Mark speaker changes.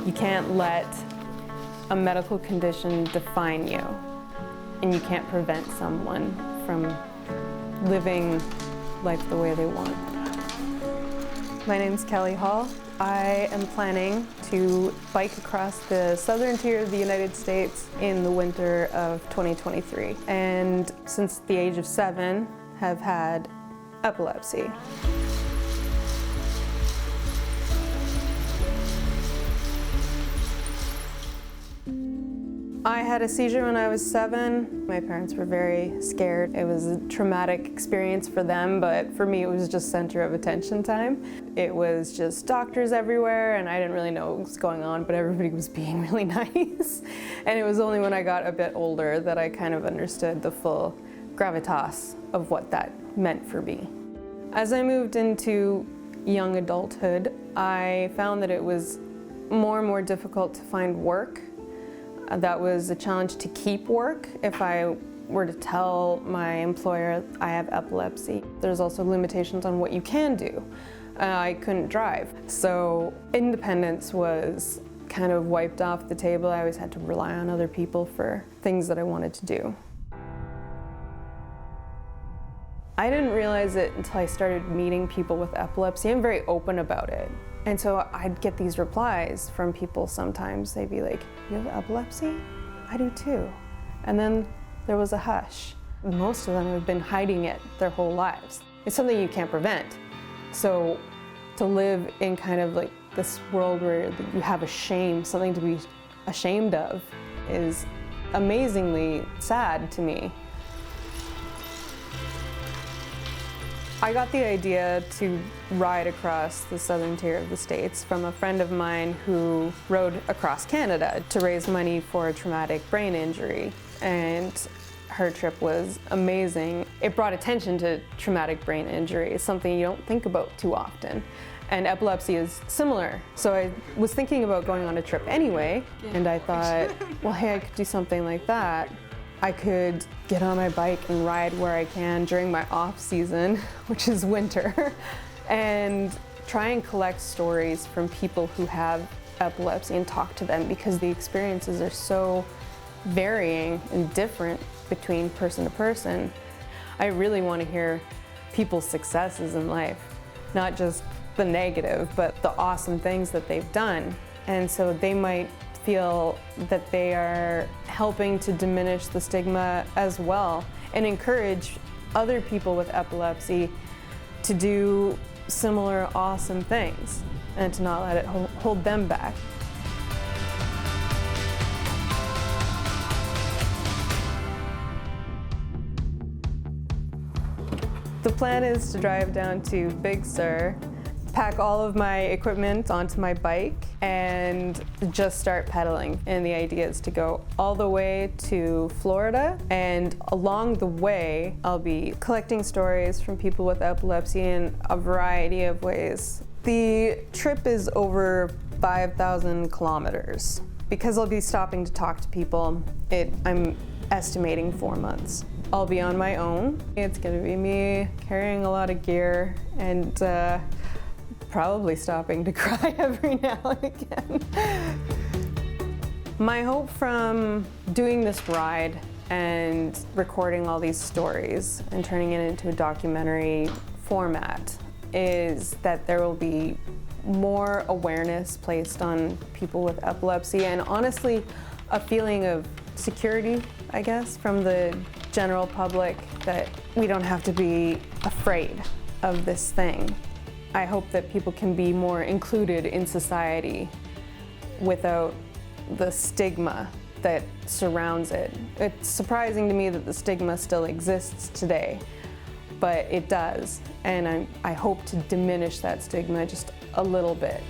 Speaker 1: You can't let a medical condition define you, and you can't prevent someone from living life the way they want. My name's Kelly Hall. I am planning to bike across the southern tier of the United States in the winter of 2023, and since the age of 7 have had epilepsy. I had a seizure when I was 7. My parents were very scared. It was a traumatic experience for them, but for me it was just center of attention time. It was just doctors everywhere, and I didn't really know what was going on, but everybody was being really nice. And it was only when I got a bit older that I kind of understood the full gravitas of what that meant for me. As I moved into young adulthood, I found that it was more and more difficult to find work. That was a challenge to keep work if I were to tell my employer I have epilepsy. There's also limitations on what you can do. I couldn't drive, so independence was kind of wiped off the table. I always had to rely on other people for things that I wanted to do. I didn't realize it until I started meeting people with epilepsy. I'm very open about it. And so I'd get these replies from people sometimes. They'd be like, "You have epilepsy? I do too." And then there was a hush. Most of them have been hiding it their whole lives. It's something you can't prevent. So to live in kind of like this world where you have a shame, something to be ashamed of, is amazingly sad to me. I got the idea to ride across the southern tier of the States from a friend of mine who rode across Canada to raise money for a traumatic brain injury, and her trip was amazing. It brought attention to traumatic brain injury. It's something you don't think about too often, and epilepsy is similar. So I was thinking about going on a trip anyway, and I thought, well, hey, I could do something like that. I could get on my bike and ride where I can during my off season, which is winter, and try and collect stories from people who have epilepsy and talk to them, because the experiences are so varying and different between person to person. I really want to hear people's successes in life, not just the negative, but the awesome things that they've done. And so they might feel that they are helping to diminish the stigma as well, and encourage other people with epilepsy to do similar awesome things and to not let it hold them back. The plan is to drive down to Big Sur, pack all of my equipment onto my bike, and just start pedaling. And the idea is to go all the way to Florida, and along the way I'll be collecting stories from people with epilepsy in a variety of ways. The trip is over 5,000 kilometers. Because I'll be stopping to talk to people, I'm estimating 4 months. I'll be on my own. It's gonna be me carrying a lot of gear and probably stopping to cry every now and again. My hope from doing this ride and recording all these stories and turning it into a documentary format is that there will be more awareness placed on people with epilepsy, and honestly a feeling of security, I guess, from the general public, that we don't have to be afraid of this thing. I hope that people can be more included in society without the stigma that surrounds it. It's surprising to me that the stigma still exists today, but it does, and I hope to diminish that stigma just a little bit.